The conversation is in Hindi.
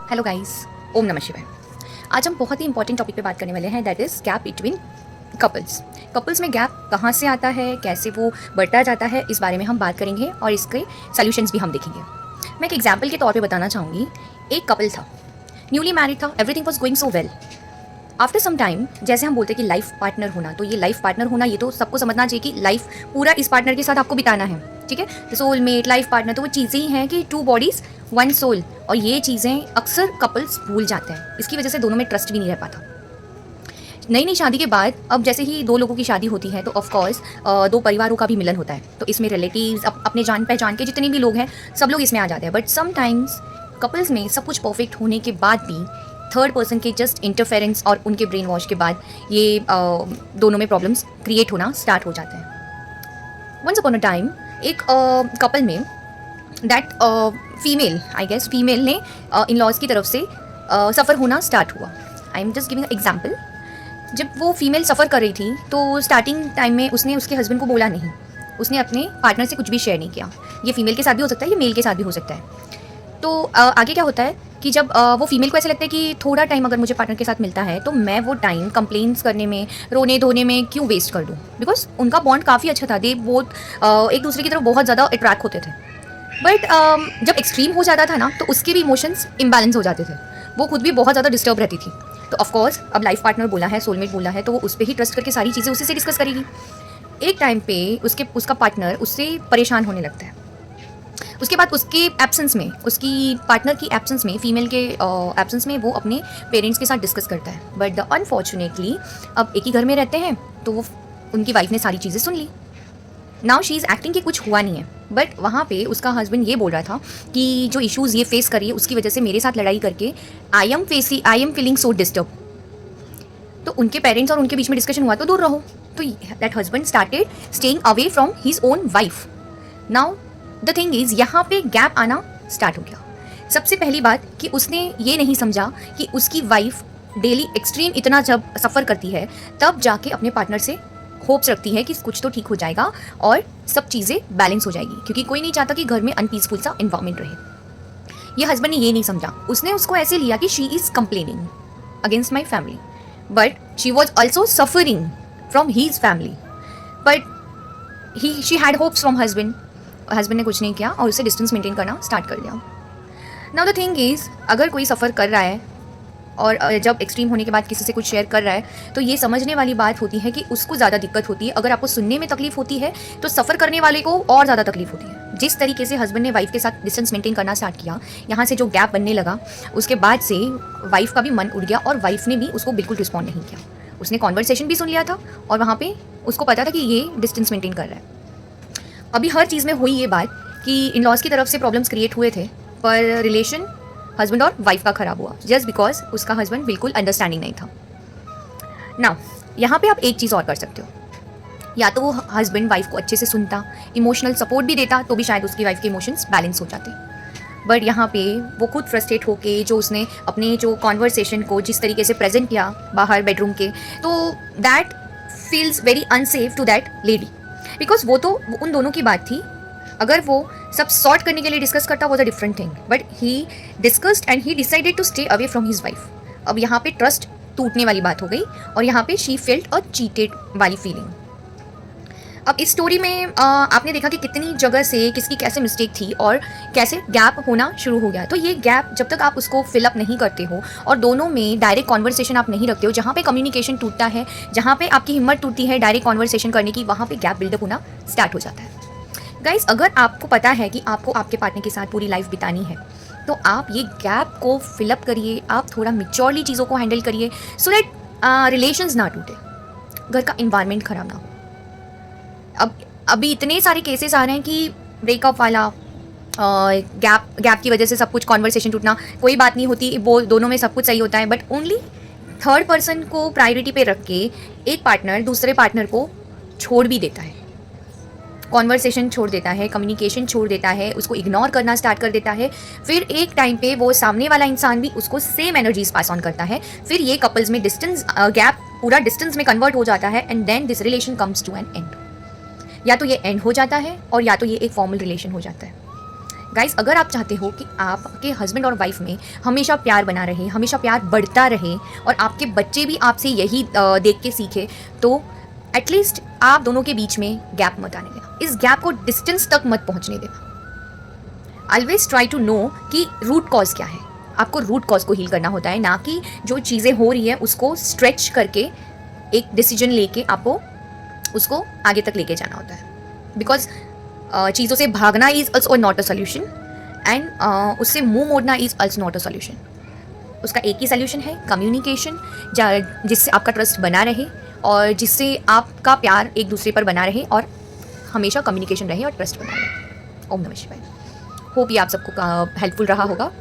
हेलो गाइस, ओम नमः शिवाय। आज हम बहुत ही इंपॉर्टेंट टॉपिक पे बात करने वाले हैं, that is gap between couples. Couples में गैप कहाँ से आता है, कैसे वो बढ़ता जाता है, इस बारे में हम बात करेंगे और इसके सॉल्यूशंस भी हम देखेंगे। मैं एक एग्जांपल के तौर पे बताना चाहूँगी। एक कपल था, न्यूली मैरिड था, everything was going so well. After some time, जैसे हम बोलते हैं कि लाइफ पार्टनर होना, तो ये लाइफ पार्टनर होना, ये तो सबको समझना चाहिए कि लाइफ पूरा इस पार्टनर के साथ आपको बिताना है, ठीक है। तो सोलमेट, लाइफ पार्टनर, तो वो चीज़ें ही हैं कि टू बॉडीज वन सोल, और ये चीज़ें अक्सर कपल्स भूल जाते हैं। इसकी वजह से दोनों में ट्रस्ट भी नहीं रह पाता। नई नई शादी के बाद अब जैसे ही दो लोगों की शादी होती है तो ऑफकोर्स दो परिवारों का भी मिलन होता है, तो इसमें रिलेटिव्स, अपने जान पहचान के जितने भी लोग हैं सब लोग इसमें आ जाते हैं। बट समटाइम्स कपल्स में सब कुछ परफेक्ट होने के बाद भी थर्ड पर्सन के जस्ट इंटरफेरेंस और उनके ब्रेन वॉश के बाद ये दोनों में प्रॉब्लम्स क्रिएट होना स्टार्ट हो जाते हैं। वंस अपॉन अ टाइम एक कपल में that female, I guess female ने इन लॉज की तरफ से सफ़र होना स्टार्ट हुआ। I am just giving example. जब वो फीमेल सफ़र कर रही थी तो स्टार्टिंग टाइम में उसने उसके हस्बैंड को बोला नहीं, उसने अपने पार्टनर से कुछ भी शेयर नहीं किया। ये फीमेल के साथ भी हो सकता है, ये मेल के साथ भी हो सकता है। तो आगे क्या होता है कि जब वो फीमेल को ऐसा लगता है कि थोड़ा टाइम अगर मुझे पार्टनर के साथ मिलता है तो मैं वो टाइम कंप्लेंट्स करने में, रोने धोने में क्यों वेस्ट कर दूँ, बिकॉज उनका बॉन्ड काफ़ी अच्छा था, दे बोथ एक दूसरे की तरफ बहुत ज़्यादा अट्रैक्ट होते थे। बट जब एक्सट्रीम हो जाता था ना तो उसके भी इमोशंस इम्बैलेंस हो जाते थे, वो खुद भी बहुत ज़्यादा डिस्टर्ब रहती थी। तो ऑफकोर्स अब लाइफ पार्टनर बोला है, सोलमेट बोला है, तो वो उस पर ही ट्रस्ट करके सारी चीज़ें उसी से डिस्कस करेगी। एक टाइम पे उसका पार्टनर उससे परेशान होने लगता है। उसके बाद उसके एब्सेंस में, उसकी पार्टनर की एब्सेंस में, फीमेल के एब्सेंस में वो अपने पेरेंट्स के साथ डिस्कस करता है। बट अनफॉर्चुनेटली अब एक ही घर में रहते हैं तो वो उनकी वाइफ ने सारी चीज़ें सुन ली। नाउ शी इज़ एक्टिंग कि कुछ हुआ नहीं है, बट वहाँ पे उसका हस्बैंड ये बोल रहा था कि जो इश्यूज़ ये फेस करिए उसकी वजह से मेरे साथ लड़ाई करके I am feeling so disturb. तो उनके पेरेंट्स और उनके बीच में डिस्कशन हुआ तो दूर रहो। तो that husband started staying away from his own wife. Now the thing is, यहाँ पे गैप आना स्टार्ट हो गया। सबसे पहली बात कि उसने ये नहीं समझा कि उसकी वाइफ डेली एक्सट्रीम इतना जब सफ़र करती है तब जाके अपने पार्टनर से होप्स रखती है कि कुछ तो ठीक हो जाएगा और सब चीज़ें बैलेंस हो जाएगी, क्योंकि कोई नहीं चाहता कि घर में अनपीसफुल सा इन्वायरमेंट रहे। ये हस्बैंड ने ये नहीं समझा, उसने उसको ऐसे लिया कि she is complaining against my family, but she was also suffering from his family. But she had hopes from husband. Husband ने कुछ नहीं किया और उसे डिस्टेंस मेंटेन करना स्टार्ट कर दिया। नाउ द थिंग इज़, अगर कोई सफ़र कर रहा है और जब एक्सट्रीम होने के बाद किसी से कुछ शेयर कर रहा है तो ये समझने वाली बात होती है कि उसको ज़्यादा दिक्कत होती है। अगर आपको सुनने में तकलीफ होती है तो सफ़र करने वाले को और ज़्यादा तकलीफ होती है। जिस तरीके से हस्बैंड ने वाइफ के साथ डिस्टेंस मेंटेन करना स्टार्ट किया, यहाँ से जो गैप बनने लगा, उसके बाद से वाइफ का भी मन उड़ गया और वाइफ ने भी उसको बिल्कुल रिस्पॉन्ड नहीं किया। उसने कॉन्वर्सेशन भी सुन लिया था और वहाँ पर उसको पता था कि ये डिस्टेंस मेंटेन कर रहा है। अभी हर चीज़ में हुई ये बात कि इन लॉज की तरफ से प्रॉब्लम्स क्रिएट हुए थे, पर रिलेशन हस्बैंड और वाइफ का खराब हुआ जस्ट बिकॉज उसका हस्बैंड बिल्कुल अंडरस्टैंडिंग नहीं था। नाउ यहाँ पे आप एक चीज़ और कर सकते हो, या तो वो हस्बैंड वाइफ को अच्छे से सुनता, इमोशनल सपोर्ट भी देता, तो भी शायद उसकी वाइफ के इमोशंस बैलेंस हो जाते। बट यहाँ पे वो खुद फ्रस्ट्रेट होके जो उसने अपने जो कॉन्वर्सेशन को जिस तरीके से प्रेजेंट किया बाहर बेडरूम के, तो that feels very unsafe to that lady, because वो तो उन दोनों की बात थी। अगर वो सब सॉर्ट करने के लिए डिस्कस करता was a different thing, but he discussed and he decided to stay away from his wife. अब यहाँ पे ट्रस्ट टूटने वाली बात हो गई और यहाँ पे शी फेल्ट अ चीटेड वाली फीलिंग। अब इस स्टोरी में आपने देखा कि कितनी जगह से किसकी कैसे मिस्टेक थी और कैसे गैप होना शुरू हो गया। तो ये गैप जब तक आप उसको फिलअप नहीं करते हो और दोनों में डायरेक्ट कॉन्वर्सेशन आप नहीं रखते हो, जहाँ पे कम्युनिकेशन टूटता है, जहाँ पे आपकी हिम्मत टूटती है डायरेक्ट कॉन्वर्सेशन करने की, वहाँ पे गैप बिल्डअप होना स्टार्ट हो जाता है। गाइस, अगर आपको पता है कि आपको आपके पार्टनर के साथ पूरी लाइफ बितानी है तो आप ये गैप को फिलअप करिए, आप थोड़ा मिच्योरली चीज़ों को हैंडल करिए सो दैट रिलेशंस ना टूटे, घर का इन्वायरमेंट खराब ना हो। अब अभी इतने सारे केसेस आ रहे हैं कि ब्रेकअप वाला, गैप की वजह से सब कुछ कॉन्वर्सेशन टूटना, कोई बात नहीं होती, वो दोनों में सब कुछ सही होता है, बट ओनली थर्ड पर्सन को प्रायोरिटी पे रख के एक पार्टनर दूसरे पार्टनर को छोड़ भी देता है, कॉन्वर्सेशन छोड़ देता है, कम्युनिकेशन छोड़ देता है, उसको इग्नोर करना स्टार्ट कर देता है। फिर एक टाइम पे वो सामने वाला इंसान भी उसको सेम एनर्जीज पास ऑन करता है। फिर ये कपल्स में डिस्टेंस गैप पूरा डिस्टेंस में कन्वर्ट हो जाता है and then this relation comes to an end. या तो ये एंड हो जाता है और या तो ये एक फॉर्मल रिलेशन हो जाता है। गाइस, अगर आप चाहते हो कि आपके हस्बैंड और वाइफ में हमेशा प्यार बना रहे, हमेशा प्यार बढ़ता रहे और आपके बच्चे भी आपसे यही देख के सीखे, तो एटलीस्ट आप दोनों के बीच में गैप मत आने देना, इस गैप को डिस्टेंस तक मत पहुंचने देना। ऑलवेज ट्राई टू नो कि रूट कॉज क्या है। आपको रूट कॉज को हील करना होता है, ना कि जो चीज़ें हो रही है उसको स्ट्रेच करके एक डिसीजन लेके आपको उसको आगे तक लेके जाना होता है। बिकॉज चीज़ों से भागना is also not a solution, and उससे मुंह मोड़ना is also not a solution. उसका एक ही सोल्यूशन है, कम्युनिकेशन, जिससे आपका ट्रस्ट बना रहे और जिससे आपका प्यार एक दूसरे पर बना रहे और हमेशा कम्युनिकेशन रहे और ट्रस्ट बना रहे। ओम नमः शिवाय। होप ये आप सबको हेल्पफुल रहा होगा।